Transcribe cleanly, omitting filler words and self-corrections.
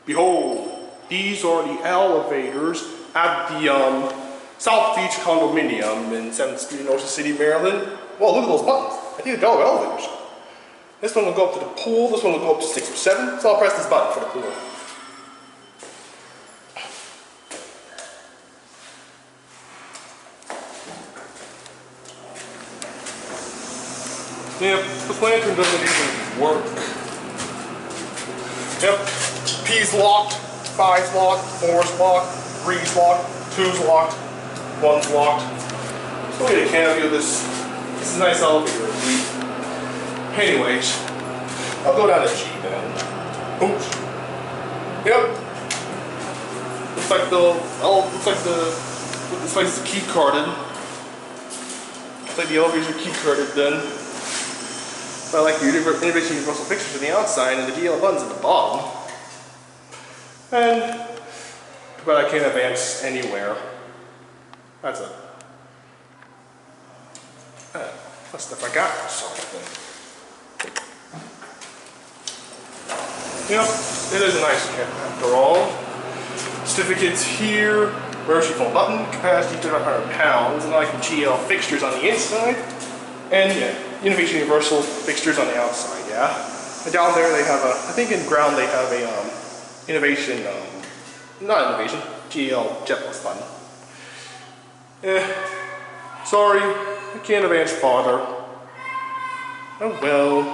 Behold, these are the elevators at the South Beach condominium in 7th Street in Ocean City, Maryland. Well, look at those buttons. I think they're Delaware elevators. This one will go up to the pool, this one will go up to 6 or 7, so I'll press this button for the pool. Yep, the lantern doesn't even work. Yep, P's locked, 5's locked, 4's locked, 3's locked, 2's locked, 1's locked. So we'll get a can of this. This is a nice elevator. Anyways, I'll go down to G then. Oops. Yep. Looks like this place is key carded. Looks like the elevators are key carded then. But I like the Innovation Universal Fixtures on the outside and the DL buttons at the bottom. But I can't advance anywhere. That's it. That's stuff I got or something. Yep, it is a nice kit after all. Certificates here, emergency phone button, capacity 3,500 pounds, and I like the GL fixtures on the inside. And yeah, Innovation Universal Fixtures on the outside, yeah. And down there they have I think in ground they have a Innovation, not Innovation, GL Jet Plus button. Sorry, I can't advance farther. Oh well.